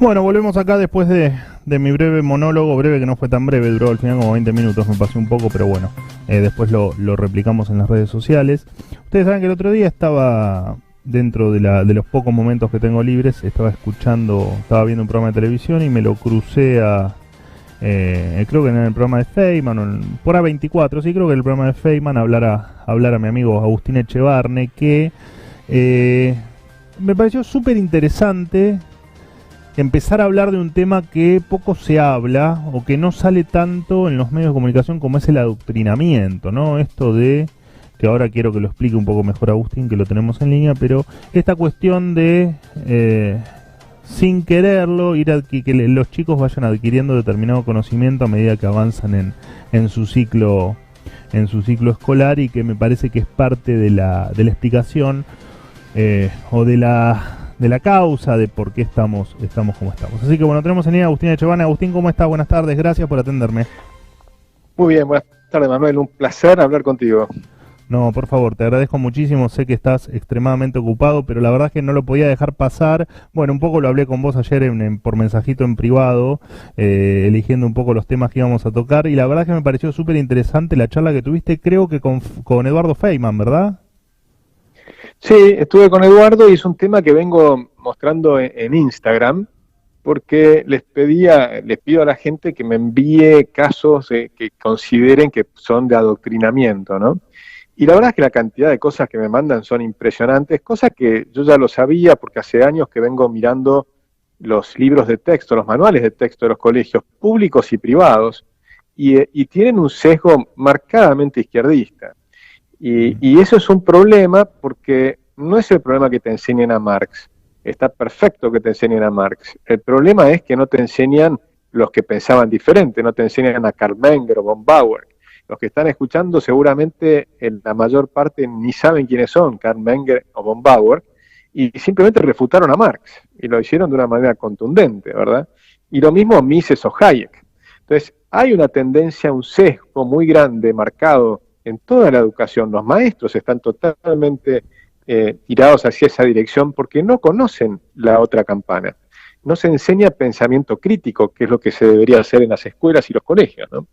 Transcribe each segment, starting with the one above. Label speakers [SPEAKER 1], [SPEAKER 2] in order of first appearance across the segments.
[SPEAKER 1] Bueno, volvemos acá después de mi breve monólogo, breve que no fue tan breve, duró al final como 20 minutos, me pasé un poco, pero bueno, después lo replicamos en las redes sociales. Ustedes saben que el otro día estaba, dentro de los pocos momentos que tengo libres, estaba viendo un programa de televisión y me lo crucé creo que en el programa de Feynman, por A24, sí, creo que en el programa de Feynman, hablar a mi amigo Agustín Echevarne, que me pareció súper interesante empezar a hablar de un tema que poco se habla o que no sale tanto en los medios de comunicación, como es el adoctrinamiento, ¿no? Esto de, que ahora quiero que lo explique un poco mejor Agustín, que lo tenemos en línea, pero esta cuestión de, sin quererlo, que los chicos vayan adquiriendo determinado conocimiento a medida que avanzan en su ciclo escolar, y que me parece que es parte de la explicación, o de la causa de por qué estamos como estamos. Así que bueno, tenemos en línea a Agustín Echevarne. Agustín, ¿cómo estás? Buenas tardes, gracias por atenderme.
[SPEAKER 2] Muy bien, buenas tardes, Manuel, un placer hablar contigo.
[SPEAKER 1] No, por favor, te agradezco muchísimo, sé que estás extremadamente ocupado, pero la verdad es que no lo podía dejar pasar. Bueno, un poco lo hablé con vos ayer por mensajito en privado, eligiendo un poco los temas que íbamos a tocar, y la verdad es que me pareció súper interesante la charla que tuviste, creo que con Eduardo Feynman, ¿verdad?
[SPEAKER 2] Sí, estuve con Eduardo y es un tema que vengo mostrando en Instagram, porque les pido a la gente que me envíe casos que consideren que son de adoctrinamiento, ¿no? Y la verdad es que la cantidad de cosas que me mandan son impresionantes, cosas que yo ya lo sabía porque hace años que vengo mirando los libros de texto, los manuales de texto de los colegios públicos y privados, y tienen un sesgo marcadamente izquierdista. Y eso es un problema porque no es el problema que te enseñen a Marx. Está perfecto que te enseñen a Marx. El problema es que no te enseñan los que pensaban diferente, no te enseñan a Karl Menger o von Bauer. Los que están escuchando seguramente en la mayor parte ni saben quiénes son Karl Menger o von Bauer, y simplemente refutaron a Marx y lo hicieron de una manera contundente, ¿verdad? Y lo mismo Mises o Hayek. Entonces, hay una tendencia, un sesgo muy grande, marcado en toda la educación. Los maestros están totalmente tirados hacia esa dirección porque no conocen la otra campana. No se enseña pensamiento crítico, que es lo que se debería hacer en las escuelas y los colegios, ¿no?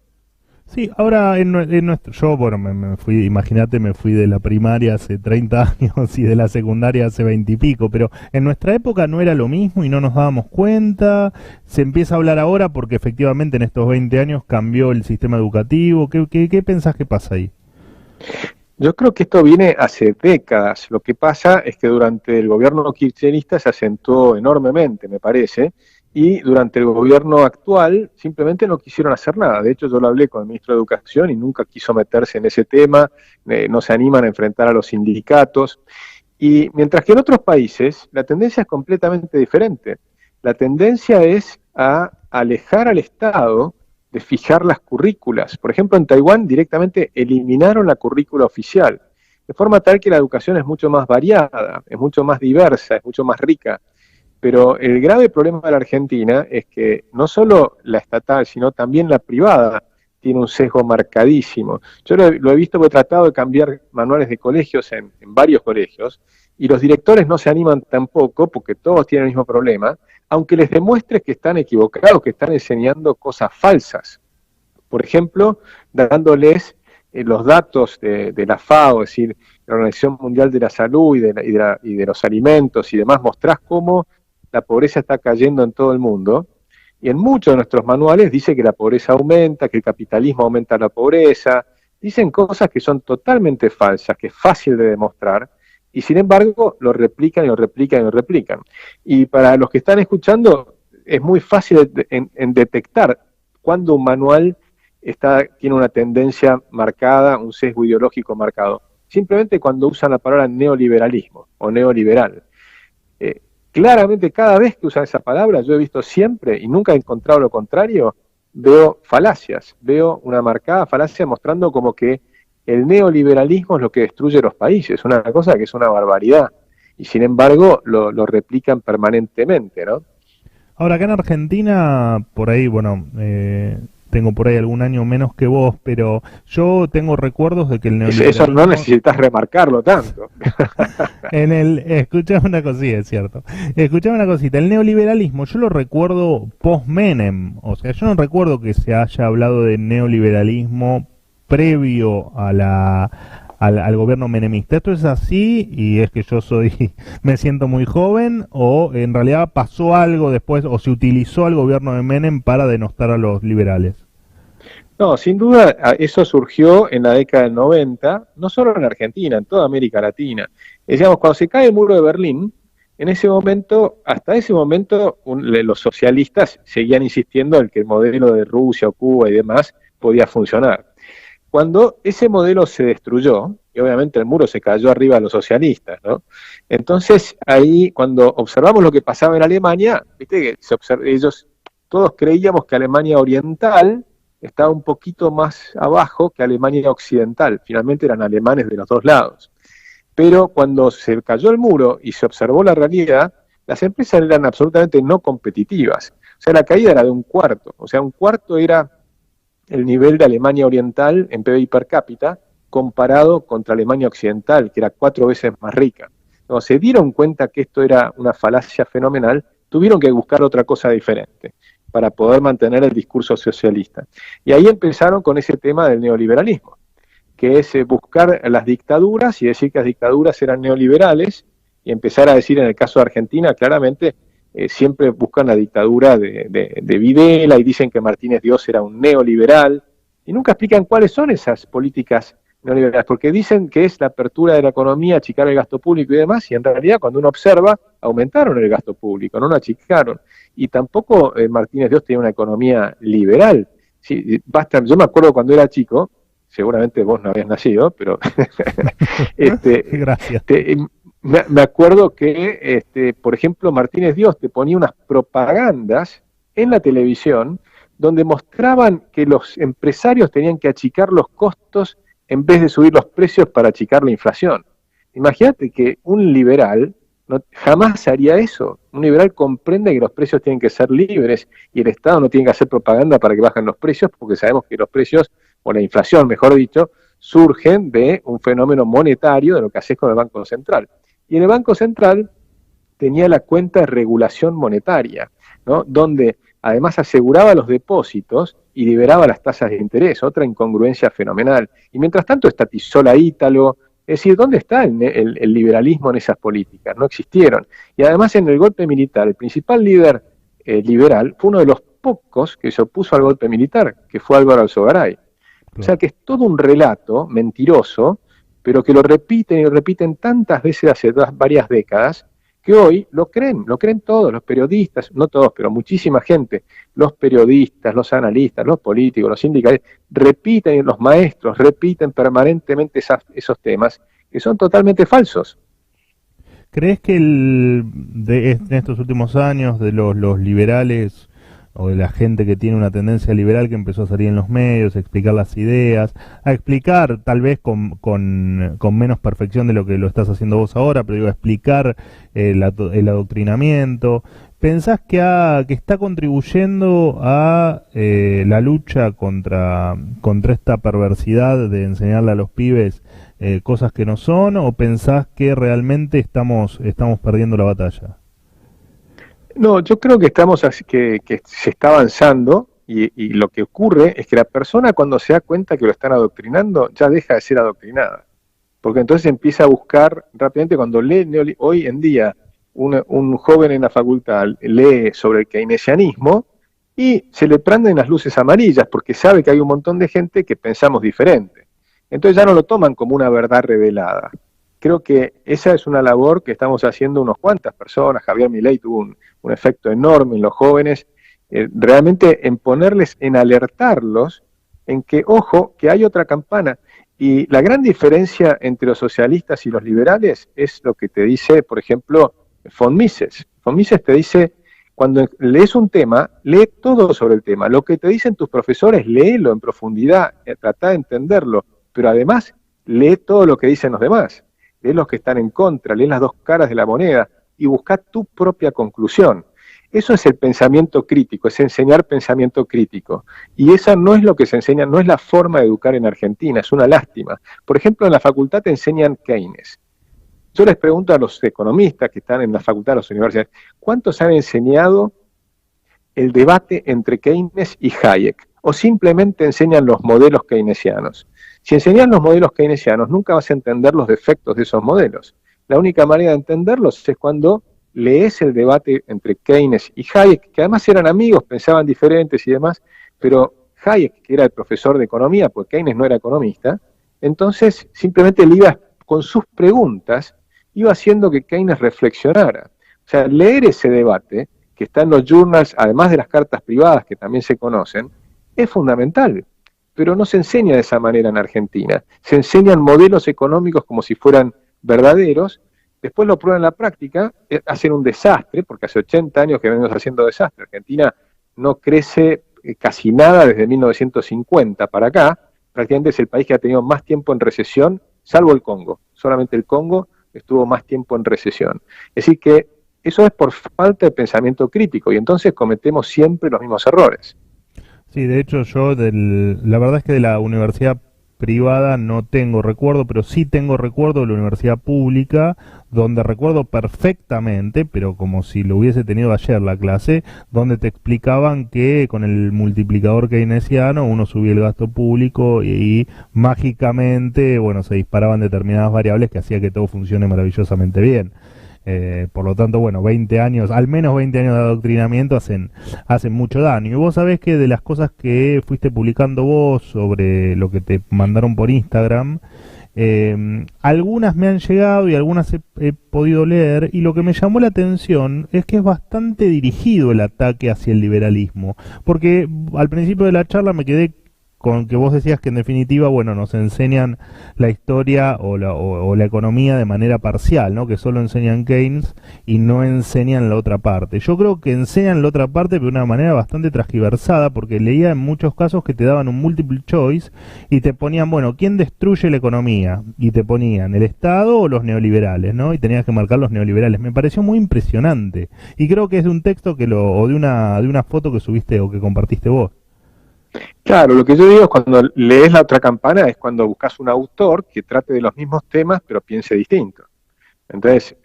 [SPEAKER 1] Sí, ahora yo, bueno, me fui, imagínate, me fui de la primaria hace 30 años y de la secundaria hace 20 y pico, pero en nuestra época no era lo mismo y no nos dábamos cuenta. Se empieza a hablar ahora porque efectivamente en estos 20 años cambió el sistema educativo. ¿Qué pensás que pasa ahí?
[SPEAKER 2] Yo creo que esto viene hace décadas. Lo que pasa es que durante el gobierno kirchnerista se acentuó enormemente, me parece, y durante el gobierno actual simplemente no quisieron hacer nada. De hecho, yo lo hablé con el ministro de Educación y nunca quiso meterse en ese tema, no se animan a enfrentar a los sindicatos. Y mientras que en otros países la tendencia es completamente diferente. La tendencia es a alejar al Estado de fijar las currículas. Por ejemplo, en Taiwán directamente eliminaron la currícula oficial, de forma tal que la educación es mucho más variada, es mucho más diversa, es mucho más rica. Pero el grave problema de la Argentina es que no solo la estatal, sino también la privada tiene un sesgo marcadísimo. Yo lo he visto, porque he tratado de cambiar manuales de colegios en varios colegios, y los directores no se animan tampoco, porque todos tienen el mismo problema, aunque les demuestres que están equivocados, que están enseñando cosas falsas. Por ejemplo, dándoles los datos de la FAO, es decir, la Organización Mundial de la Salud y de los alimentos y demás, mostrás cómo la pobreza está cayendo en todo el mundo, y en muchos de nuestros manuales dice que la pobreza aumenta, que el capitalismo aumenta la pobreza, dicen cosas que son totalmente falsas, que es fácil de demostrar, y sin embargo lo replican y lo replican y lo replican. Y para los que están escuchando, es muy fácil en detectar cuando un manual tiene una tendencia marcada, un sesgo ideológico marcado. Simplemente cuando usan la palabra neoliberalismo o neoliberal. Claramente cada vez que usan esa palabra, yo he visto siempre, y nunca he encontrado lo contrario, veo falacias, veo una marcada falacia mostrando como que el neoliberalismo es lo que destruye los países, una cosa que es una barbaridad, y sin embargo lo replican permanentemente, ¿no?
[SPEAKER 1] Ahora, acá en Argentina, por ahí, bueno, tengo por ahí algún año menos que vos, pero yo tengo recuerdos de que el neoliberalismo...
[SPEAKER 2] Eso no necesitas remarcarlo tanto.
[SPEAKER 1] Escuchame una cosita, es cierto. Escuchame una cosita, el neoliberalismo yo lo recuerdo post-Menem, o sea, yo no recuerdo que se haya hablado de neoliberalismo previo a al gobierno menemista. ¿Esto es así y es que yo me siento muy joven, o en realidad pasó algo después o se utilizó al gobierno de Menem para denostar a los liberales?
[SPEAKER 2] No, sin duda eso surgió en la década del 90, no solo en Argentina, en toda América Latina. Decíamos, cuando se cae el muro de Berlín, en ese momento, hasta ese momento, los socialistas seguían insistiendo en que el modelo de Rusia o Cuba y demás podía funcionar. Cuando ese modelo se destruyó, y obviamente el muro se cayó arriba de los socialistas, ¿no? Entonces, ahí, cuando observamos lo que pasaba en Alemania, viste que ellos, todos creíamos que Alemania Oriental estaba un poquito más abajo que Alemania Occidental. Finalmente eran alemanes de los dos lados. Pero cuando se cayó el muro y se observó la realidad, las empresas eran absolutamente no competitivas. O sea, la caída era de un cuarto. O sea, un cuarto era el nivel de Alemania Oriental en PBI per cápita comparado contra Alemania Occidental, que era 4 veces más rica. Cuando se dieron cuenta que esto era una falacia fenomenal, tuvieron que buscar otra cosa diferente para poder mantener el discurso socialista. Y ahí empezaron con ese tema del neoliberalismo, que es buscar las dictaduras y decir que las dictaduras eran neoliberales, y empezar a decir, en el caso de Argentina, claramente, siempre buscan la dictadura de Videla y dicen que Martínez Dios era un neoliberal, y nunca explican cuáles son esas políticas neoliberales, porque dicen que es la apertura de la economía, achicar el gasto público y demás, y en realidad cuando uno observa, aumentaron el gasto público, no lo achicaron. Y tampoco Martínez Dios tenía una economía liberal. Sí, yo me acuerdo cuando era chico, seguramente vos no habías nacido, pero
[SPEAKER 1] Gracias.
[SPEAKER 2] Me acuerdo que, por ejemplo, Martínez Dios te ponía unas propagandas en la televisión donde mostraban que los empresarios tenían que achicar los costos en vez de subir los precios para achicar la inflación. Imagínate que un liberal jamás haría eso. Un liberal comprende que los precios tienen que ser libres y el Estado no tiene que hacer propaganda para que bajen los precios, porque sabemos que los precios, o la inflación, mejor dicho, surgen de un fenómeno monetario, de lo que haces con el Banco Central. Y en el Banco Central tenía la cuenta de regulación monetaria, ¿no? Donde además aseguraba los depósitos y liberaba las tasas de interés, otra incongruencia fenomenal. Y mientras tanto estatizó la Ítalo. Es decir, ¿dónde está el liberalismo en esas políticas? No existieron. Y además en el golpe militar, el principal líder liberal fue uno de los pocos que se opuso al golpe militar, que fue Álvaro Alzogaray. O sea que es todo un relato mentiroso, pero que lo repiten y lo repiten tantas veces hace varias décadas, que hoy lo creen todos, los periodistas, no todos, pero muchísima gente, los periodistas, los analistas, los políticos, los sindicalistas, repiten, los maestros repiten permanentemente esos temas que son totalmente falsos.
[SPEAKER 1] ¿Crees que en estos últimos años de los liberales o de la gente que tiene una tendencia liberal que empezó a salir en los medios, a explicar las ideas, a explicar tal vez con menos perfección de lo que lo estás haciendo vos ahora, pero digo, a explicar el adoctrinamiento, ¿pensás que está contribuyendo a la lucha contra esta perversidad de enseñarle a los pibes cosas que no son, o pensás que realmente estamos perdiendo la batalla?
[SPEAKER 2] No, yo creo que que se está avanzando y lo que ocurre es que la persona, cuando se da cuenta que lo están adoctrinando, ya deja de ser adoctrinada. Porque entonces empieza a buscar rápidamente, cuando lee, hoy en día un joven en la facultad lee sobre el keynesianismo y se le prenden las luces amarillas porque sabe que hay un montón de gente que pensamos diferente. Entonces ya no lo toman como una verdad revelada. Creo que esa es una labor que estamos haciendo unas cuantas personas. Javier Milei tuvo un efecto enorme en los jóvenes, realmente en ponerles, en alertarlos, en que, ojo, que hay otra campana. Y la gran diferencia entre los socialistas y los liberales es lo que te dice, por ejemplo, von Mises. Von Mises te dice, cuando lees un tema, lee todo sobre el tema. Lo que te dicen tus profesores, léelo en profundidad, trata de entenderlo, pero además lee todo lo que dicen los demás. Lee los que están en contra, lee las dos caras de la moneda y busca tu propia conclusión. Eso es el pensamiento crítico, es enseñar pensamiento crítico. Y esa no es lo que se enseña, no es la forma de educar en Argentina, es una lástima. Por ejemplo, en la facultad te enseñan Keynes. Yo les pregunto a los economistas que están en la facultad de las universidades, ¿cuántos han enseñado el debate entre Keynes y Hayek? ¿O simplemente enseñan los modelos keynesianos? Si enseñan los modelos keynesianos, nunca vas a entender los defectos de esos modelos. La única manera de entenderlos es cuando lees el debate entre Keynes y Hayek, que además eran amigos, pensaban diferentes y demás, pero Hayek, que era el profesor de economía, porque Keynes no era economista, entonces simplemente le iba con sus preguntas, iba haciendo que Keynes reflexionara. O sea, leer ese debate, que está en los journals, además de las cartas privadas que también se conocen, es fundamental. Pero no se enseña de esa manera en Argentina. Se enseñan modelos económicos como si fueran verdaderos, después lo prueban en la práctica, hacen un desastre, porque hace 80 años que venimos haciendo desastre. Argentina no crece casi nada desde 1950 para acá, prácticamente es el país que ha tenido más tiempo en recesión, salvo el Congo. Solamente el Congo estuvo más tiempo en recesión. Es decir que eso es por falta de pensamiento crítico, y entonces cometemos siempre los mismos errores.
[SPEAKER 1] Sí, de hecho la verdad es que de la universidad privada no tengo recuerdo, pero sí tengo recuerdo de la universidad pública, donde recuerdo perfectamente, pero como si lo hubiese tenido ayer la clase, donde te explicaban que con el multiplicador keynesiano uno subía el gasto público y mágicamente, bueno, se disparaban determinadas variables que hacía que todo funcione maravillosamente bien. Por lo tanto, bueno, 20 años, al menos 20 años de adoctrinamiento hacen mucho daño. Y vos sabés que de las cosas que fuiste publicando vos sobre lo que te mandaron por Instagram, algunas me han llegado y algunas he podido leer, y lo que me llamó la atención es que es bastante dirigido el ataque hacia el liberalismo. Porque al principio de la charla me quedé con que vos decías que en definitiva, bueno, nos enseñan la historia o la economía de manera parcial, ¿no? Que solo enseñan Keynes y no enseñan la otra parte. Yo creo que enseñan la otra parte de una manera bastante transgiversada, porque leía en muchos casos que te daban un multiple choice y te ponían, bueno, ¿quién destruye la economía? Y te ponían el Estado o los neoliberales, ¿no? Y tenías que marcar los neoliberales. Me pareció muy impresionante. Y creo que es de un texto o de una foto que subiste o que compartiste vos.
[SPEAKER 2] Claro, lo que yo digo es cuando lees la otra campana es cuando buscas un autor que trate de los mismos temas pero piense distinto. Entonces,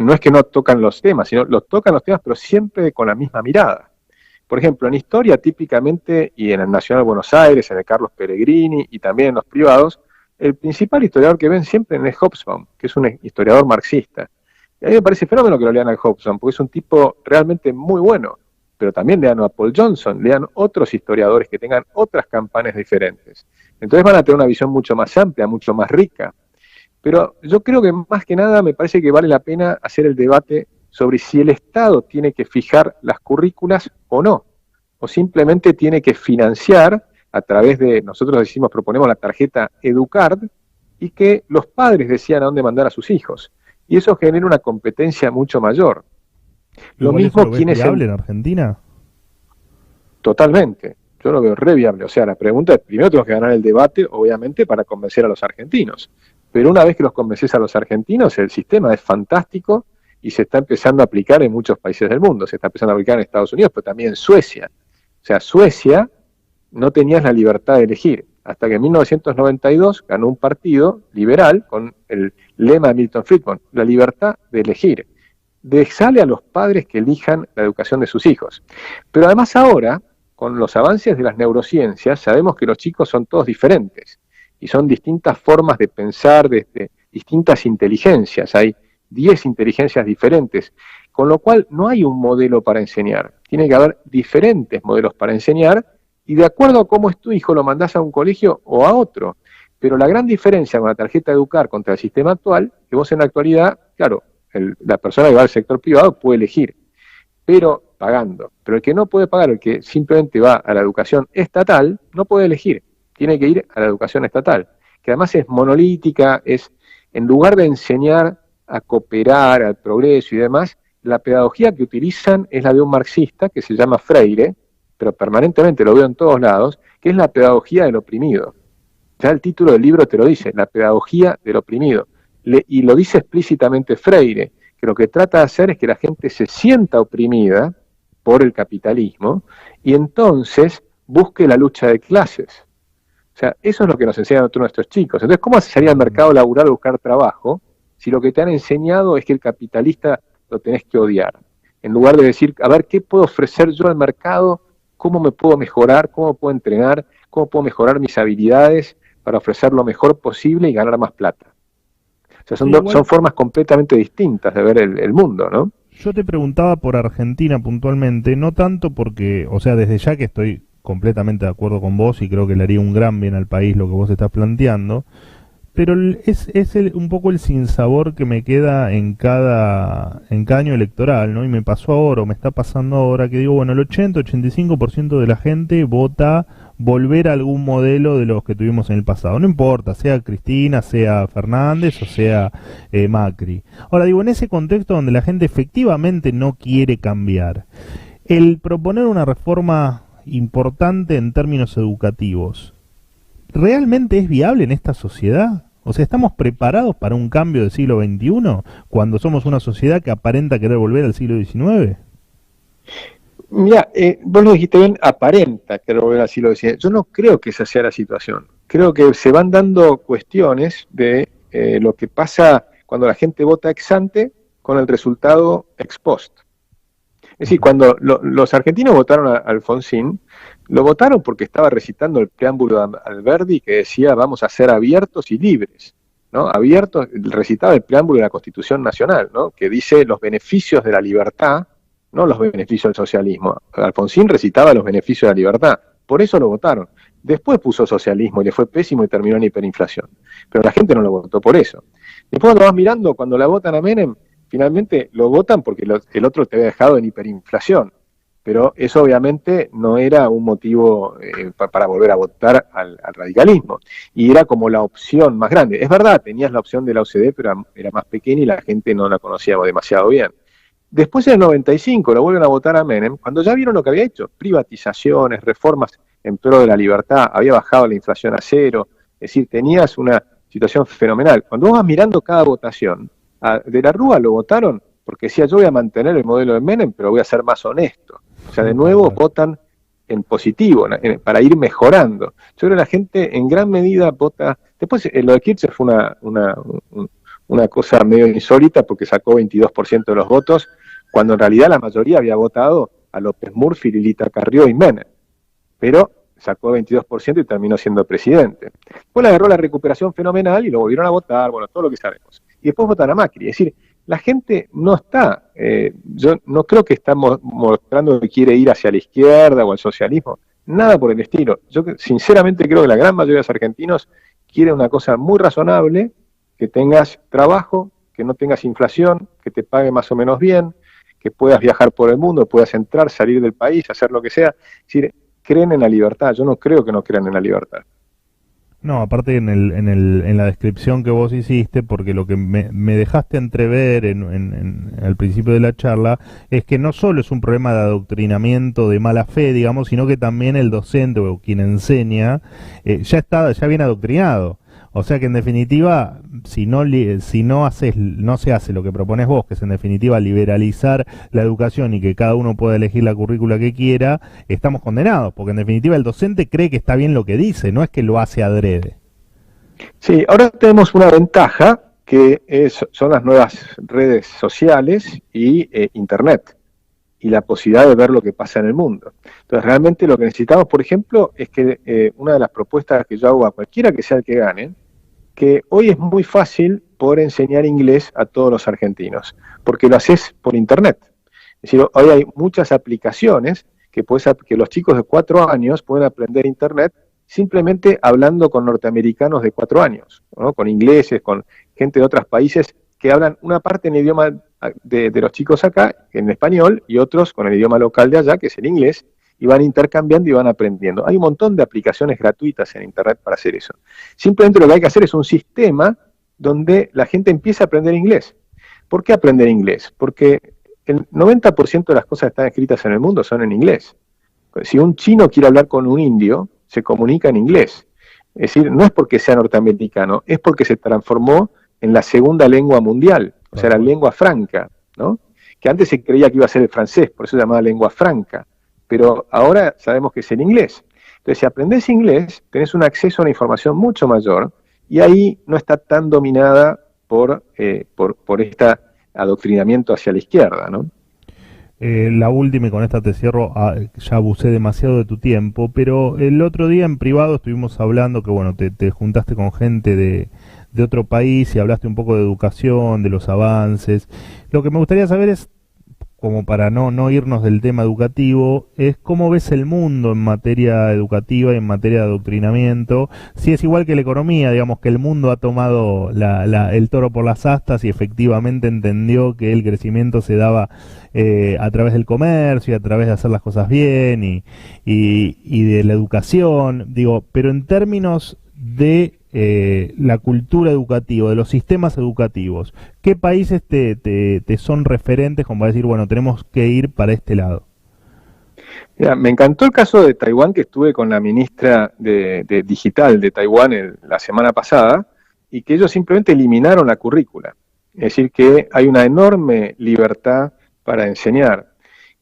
[SPEAKER 2] no es que no tocan los temas, sino los tocan los temas pero siempre con la misma mirada. Por ejemplo, en historia típicamente, y en el Nacional de Buenos Aires, en el Carlos Peregrini y también en los privados, el principal historiador que ven siempre es Hobsbawm, que es un historiador marxista. Y a mí me parece fenómeno que lo lean a Hobsbawm, porque es un tipo realmente muy bueno. Pero también lean a Paul Johnson, lean otros historiadores que tengan otras campanas diferentes. Entonces van a tener una visión mucho más amplia, mucho más rica. Pero yo creo que más que nada me parece que vale la pena hacer el debate sobre si el Estado tiene que fijar las currículas o no, o simplemente tiene que financiar a través de, nosotros decimos, proponemos la tarjeta Educard, y que los padres decían a dónde mandar a sus hijos. Y eso genera una competencia mucho mayor. Lo mismo,
[SPEAKER 1] ¿quién es viable en Argentina?
[SPEAKER 2] Totalmente. Yo lo veo re viable. O sea, la pregunta es, primero tenemos que ganar el debate, obviamente, para convencer a los argentinos. Pero una vez que los convences a los argentinos, el sistema es fantástico y se está empezando a aplicar en muchos países del mundo. Se está empezando a aplicar en Estados Unidos, pero también en Suecia. O sea, Suecia no tenías la libertad de elegir. Hasta que en 1992 ganó un partido liberal con el lema de Milton Friedman, la libertad de elegir. Dejarle a los padres que elijan la educación de sus hijos. Pero además ahora, con los avances de las neurociencias, sabemos que los chicos son todos diferentes y son distintas formas de pensar, distintas inteligencias. Hay 10 inteligencias diferentes, con lo cual no hay un modelo para enseñar. Tiene que haber diferentes modelos para enseñar y de acuerdo a cómo es tu hijo lo mandás a un colegio o a otro. Pero la gran diferencia con la tarjeta Educar contra el sistema actual, que vos en la actualidad, claro, la persona que va al sector privado puede elegir, pero pagando. Pero el que no puede pagar, el que simplemente va a la educación estatal, no puede elegir, tiene que ir a la educación estatal, que además es monolítica, en lugar de enseñar a cooperar, al progreso y demás, la pedagogía que utilizan es la de un marxista que se llama Freire, pero permanentemente lo veo en todos lados, que es la pedagogía del oprimido. Ya el título del libro te lo dice, la pedagogía del oprimido. Y lo dice explícitamente Freire, que lo que trata de hacer es que la gente se sienta oprimida por el capitalismo, y entonces busque la lucha de clases. O sea, eso es lo que nos enseñan a todos nuestros chicos. Entonces, ¿cómo vas a salir al mercado laboral a buscar trabajo si lo que te han enseñado es que el capitalista lo tenés que odiar? En lugar de decir, a ver, ¿qué puedo ofrecer yo al mercado? ¿Cómo me puedo mejorar? ¿Cómo puedo entrenar? ¿Cómo puedo mejorar mis habilidades para ofrecer lo mejor posible y ganar más plata? O sea, son formas completamente distintas de ver el mundo, ¿no?
[SPEAKER 1] Yo te preguntaba por Argentina puntualmente, no tanto porque, o sea, desde ya que estoy completamente de acuerdo con vos y creo que le haría un gran bien al país lo que vos estás planteando, pero un poco el sinsabor que me queda en cada año electoral, ¿no? Y me pasó ahora, o me está pasando ahora, que digo, bueno, el 80-85% de la gente vota volver a algún modelo de los que tuvimos en el pasado. No importa, sea Cristina, sea Fernández o sea Macri. Ahora digo, en ese contexto donde la gente efectivamente no quiere cambiar, el proponer una reforma importante en términos educativos, ¿realmente es viable en esta sociedad? O sea, ¿estamos preparados para un cambio del siglo XXI cuando somos una sociedad que aparenta querer volver al siglo XIX?
[SPEAKER 2] Mira, vos lo dijiste bien, aparenta querer volver al siglo XIX. Yo no creo que esa sea la situación. Creo que se van dando cuestiones de lo que pasa cuando la gente vota ex ante con el resultado ex post. Es decir, cuando los argentinos votaron a Alfonsín, lo votaron porque estaba recitando el preámbulo de Alberdi que decía vamos a ser abiertos y libres, ¿no? Abiertos, recitaba el preámbulo de la Constitución Nacional, ¿no? Que dice los beneficios de la libertad, no los beneficios del socialismo. Alfonsín recitaba los beneficios de la libertad, por eso lo votaron. Después puso socialismo y le fue pésimo y terminó en hiperinflación. Pero la gente no lo votó por eso. Después cuando vas mirando, cuando la votan a Menem, finalmente lo votan porque el otro te había dejado en hiperinflación. Pero eso obviamente no era un motivo para volver a votar al radicalismo. Y era como la opción más grande. Es verdad, tenías la opción de la OCDE, pero era más pequeña y la gente no la conocía demasiado bien. Después en el 95 lo vuelven a votar a Menem, cuando ya vieron lo que había hecho. Privatizaciones, reformas en pro de la libertad, había bajado la inflación a cero. Es decir, tenías una situación fenomenal. Cuando vos vas mirando cada votación, de la Rúa lo votaron porque decía yo voy a mantener el modelo de Menem, pero voy a ser más honesto. O sea, de nuevo votan en positivo, para ir mejorando. Yo creo que la gente en gran medida vota. Después lo de Kirchner fue una cosa medio insólita porque sacó 22% de los votos, cuando en realidad la mayoría había votado a López Murphy, Lilita Carrió y Menem. Pero sacó 22% y terminó siendo presidente. Después le agarró la recuperación fenomenal y lo volvieron a votar, bueno, todo lo que sabemos. Y después votan a Macri. Es decir, la gente no está, yo no creo que estamos mostrando que quiere ir hacia la izquierda o al socialismo, nada por el estilo. Yo sinceramente creo que la gran mayoría de los argentinos quieren una cosa muy razonable, que tengas trabajo, que no tengas inflación, que te pague más o menos bien, que puedas viajar por el mundo, puedas entrar, salir del país, hacer lo que sea. Es decir, creen en la libertad. Yo no creo que no crean en la libertad.
[SPEAKER 1] No, aparte en la descripción que vos hiciste, porque lo que me dejaste entrever al principio de la charla es que no solo es un problema de adoctrinamiento de mala fe, digamos, sino que también el docente o quien enseña ya viene adoctrinado. O sea que en definitiva, si no se hace lo que propones vos, que es en definitiva liberalizar la educación y que cada uno pueda elegir la currícula que quiera, estamos condenados, porque en definitiva el docente cree que está bien lo que dice, no es que lo hace adrede.
[SPEAKER 2] Sí, ahora tenemos una ventaja que son las nuevas redes sociales y Internet, y la posibilidad de ver lo que pasa en el mundo. Entonces, realmente lo que necesitamos, por ejemplo, es que una de las propuestas que yo hago a cualquiera que sea el que gane, que hoy es muy fácil poder enseñar inglés a todos los argentinos, porque lo haces por Internet. Es decir, hoy hay muchas aplicaciones que los chicos de 4 años pueden aprender Internet simplemente hablando con norteamericanos de 4 años, ¿no? Con ingleses, con gente de otros países que hablan una parte en idioma de los chicos acá, en español, y otros con el idioma local de allá, que es el inglés, y van intercambiando y van aprendiendo. Hay un montón de aplicaciones gratuitas en Internet para hacer eso. Simplemente lo que hay que hacer es un sistema donde la gente empiece a aprender inglés. ¿Por qué aprender inglés? Porque el 90% de las cosas que están escritas en el mundo son en inglés. Si un chino quiere hablar con un indio, se comunica en inglés. Es decir, no es porque sea norteamericano, es porque se transformó en la segunda lengua mundial, o sea, la lengua franca, ¿no? que antes se creía que iba a ser el francés, por eso se llamaba lengua franca, pero ahora sabemos que es el inglés. Entonces, si aprendés inglés, tenés un acceso a una información mucho mayor, y ahí no está tan dominada por este adoctrinamiento hacia la izquierda, ¿no?
[SPEAKER 1] La última, y con esta te cierro, ya abusé demasiado de tu tiempo, pero el otro día en privado estuvimos hablando que, bueno, te juntaste con gente de otro país y hablaste un poco de educación, de los avances. Lo que me gustaría saber es, como para no irnos del tema educativo, es cómo ves el mundo en materia educativa y en materia de adoctrinamiento, si es igual que la economía, digamos que el mundo ha tomado el toro por las astas y efectivamente entendió que el crecimiento se daba a través del comercio y a través de hacer las cosas bien y de la educación, digo, pero en términos de la cultura educativa, de los sistemas educativos, ¿qué países te son referentes como para decir, bueno, tenemos que ir para este lado?
[SPEAKER 2] Mira, me encantó el caso de Taiwán, que estuve con la ministra de Digital de Taiwán la semana pasada, y que ellos simplemente eliminaron la currícula. Es decir, que hay una enorme libertad para enseñar.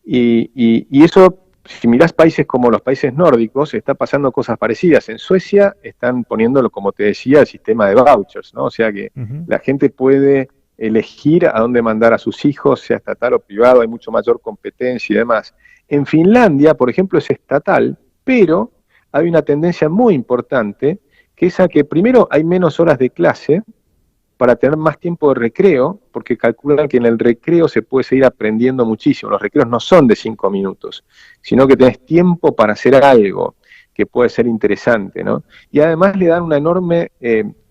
[SPEAKER 2] Y eso, si mirás países como los países nórdicos, está pasando cosas parecidas. En Suecia están poniéndolo, como te decía, el sistema de vouchers, ¿no? O sea que la gente puede elegir a dónde mandar a sus hijos, sea estatal o privado, hay mucho mayor competencia y demás. En Finlandia, por ejemplo, es estatal, pero hay una tendencia muy importante, que es a que primero hay menos horas de clase para tener más tiempo de recreo, porque calculan que en el recreo se puede seguir aprendiendo muchísimo. Los recreos no son de 5 minutos, sino que tenés tiempo para hacer algo que puede ser interesante, ¿no? Y además le dan una enorme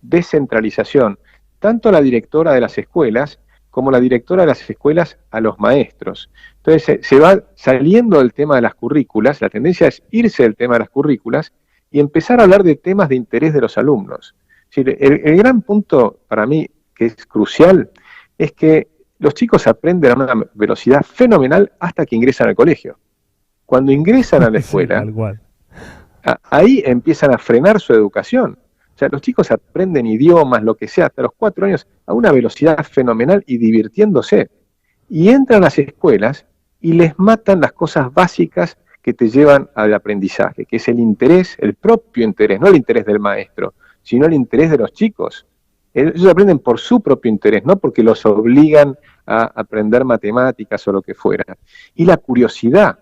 [SPEAKER 2] descentralización, tanto a la directora de las escuelas como la directora de las escuelas a los maestros. Entonces se va saliendo del tema de las currículas, la tendencia es irse del tema de las currículas y empezar a hablar de temas de interés de los alumnos. Es decir, el gran punto para mí que es crucial es que los chicos aprenden a una velocidad fenomenal hasta que ingresan al colegio. Cuando ingresan a la escuela, ahí empiezan a frenar su educación. O sea, los chicos aprenden idiomas, lo que sea, hasta los 4 años, a una velocidad fenomenal y divirtiéndose. Y entran a las escuelas y les matan las cosas básicas que te llevan al aprendizaje, que es el interés, el propio interés, no el interés del maestro, sino el interés de los chicos. Ellos aprenden por su propio interés, no porque los obligan a aprender matemáticas o lo que fuera. Y la curiosidad.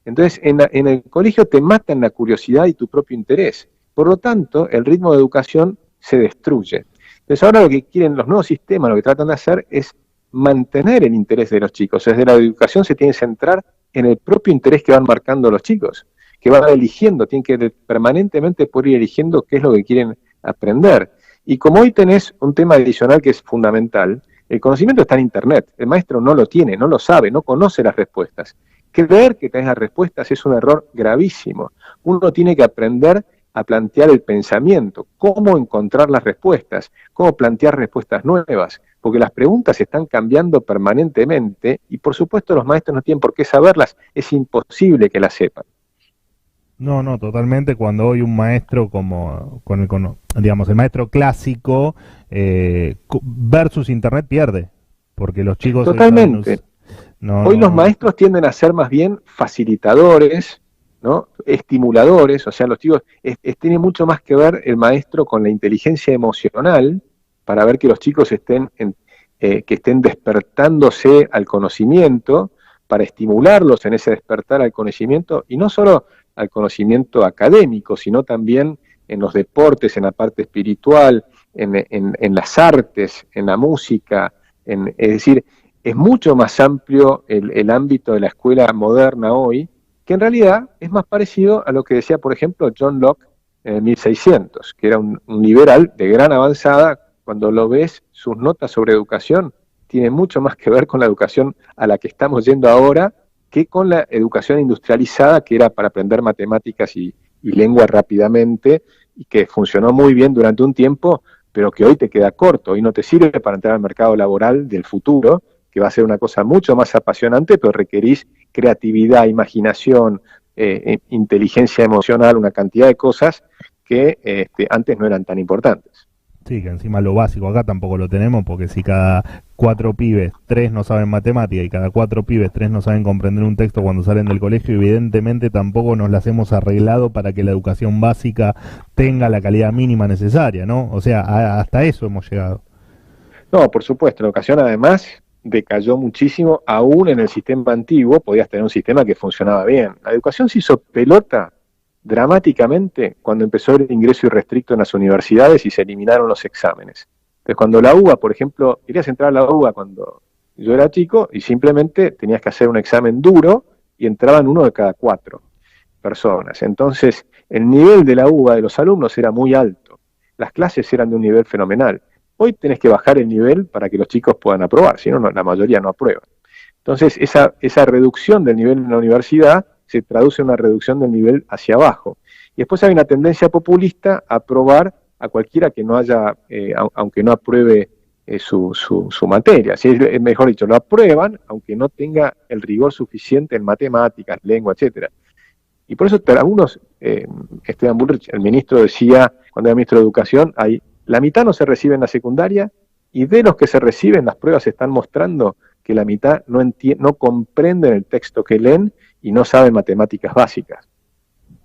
[SPEAKER 2] Entonces, en el colegio te matan la curiosidad y tu propio interés. Por lo tanto, el ritmo de educación se destruye. Entonces, ahora lo que quieren los nuevos sistemas, lo que tratan de hacer es mantener el interés de los chicos. Desde la educación se tiene que centrar en el propio interés que van marcando los chicos, que van eligiendo, tienen que permanentemente poder ir eligiendo qué es lo que quieren aprender. Y como hoy tenés un tema adicional que es fundamental, el conocimiento está en Internet, el maestro no lo tiene, no lo sabe, no conoce las respuestas. Creer que tenés las respuestas es un error gravísimo. Uno tiene que aprender a plantear el pensamiento, cómo encontrar las respuestas, cómo plantear respuestas nuevas, porque las preguntas están cambiando permanentemente y por supuesto los maestros no tienen por qué saberlas, es imposible que las sepan.
[SPEAKER 1] No, totalmente. Cuando hoy un maestro digamos, el maestro clásico versus Internet pierde, porque los chicos
[SPEAKER 2] totalmente. Hoy los maestros tienden a ser más bien facilitadores, ¿no? Estimuladores, o sea, los chicos, tiene mucho más que ver el maestro con la inteligencia emocional, para ver que los chicos estén despertándose al conocimiento, para estimularlos en ese despertar al conocimiento, y no solo al conocimiento académico, sino también en los deportes, en la parte espiritual, en las artes, en la música, es decir, es mucho más amplio el ámbito de la escuela moderna hoy, que en realidad es más parecido a lo que decía, por ejemplo, John Locke en el 1600, que era un liberal de gran avanzada. Cuando lo ves, sus notas sobre educación tienen mucho más que ver con la educación a la que estamos yendo ahora, que con la educación industrializada, que era para aprender matemáticas y lengua rápidamente, y que funcionó muy bien durante un tiempo, pero que hoy te queda corto, hoy no te sirve para entrar al mercado laboral del futuro, que va a ser una cosa mucho más apasionante, pero requerís creatividad, imaginación, inteligencia emocional, una cantidad de cosas que antes no eran tan importantes.
[SPEAKER 1] Sí, que encima lo básico acá tampoco lo tenemos, porque si cada 4 pibes, 3 no saben matemática y cada 4 pibes, 3 no saben comprender un texto cuando salen del colegio, evidentemente tampoco nos las hemos arreglado para que la educación básica tenga la calidad mínima necesaria, ¿no? O sea, hasta eso hemos llegado.
[SPEAKER 2] No, por supuesto, la educación además decayó muchísimo, aún en el sistema antiguo podías tener un sistema que funcionaba bien. La educación se hizo pelota dramáticamente cuando empezó el ingreso irrestricto en las universidades y se eliminaron los exámenes. Entonces, cuando la UBA, por ejemplo, querías entrar a la UBA cuando yo era chico y simplemente tenías que hacer un examen duro y entraban 1 de cada 4 personas. Entonces, el nivel de la UBA de los alumnos era muy alto. Las clases eran de un nivel fenomenal. Hoy tenés que bajar el nivel para que los chicos puedan aprobar, si no, la mayoría no aprueban. Entonces, esa reducción del nivel en la universidad se traduce en una reducción del nivel hacia abajo. Y después hay una tendencia populista a aprobar a cualquiera que no haya, aunque no apruebe su materia. Si es mejor dicho, lo aprueban, aunque no tenga el rigor suficiente en matemáticas, lengua, etcétera. Y por eso algunos, Esteban Bullrich, el ministro, decía, cuando era ministro de Educación, la mitad no se recibe en la secundaria, y de los que se reciben, las pruebas están mostrando que la mitad no comprenden el texto que leen y no saben matemáticas básicas.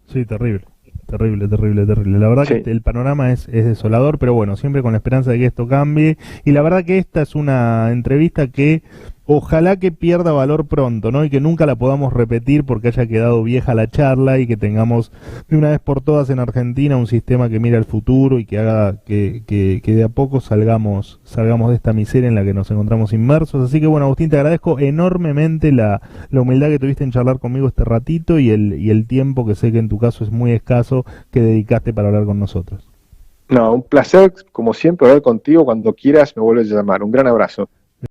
[SPEAKER 1] Sí, terrible. Terrible, terrible, terrible. La verdad
[SPEAKER 2] Sí.
[SPEAKER 1] que el panorama es desolador, pero bueno, siempre con la esperanza de que esto cambie. Y la verdad que esta es una entrevista que ojalá que pierda valor pronto, ¿no? Y que nunca la podamos repetir porque haya quedado vieja la charla y que tengamos de una vez por todas en Argentina un sistema que mire al futuro y que haga que de a poco salgamos de esta miseria en la que nos encontramos inmersos. Así que bueno, Agustín, te agradezco enormemente la humildad que tuviste en charlar conmigo este ratito y el tiempo, que sé que en tu caso es muy escaso, que dedicaste para hablar con nosotros.
[SPEAKER 2] No, un placer, como siempre, hablar contigo. Cuando quieras me vuelves a llamar. Un gran abrazo.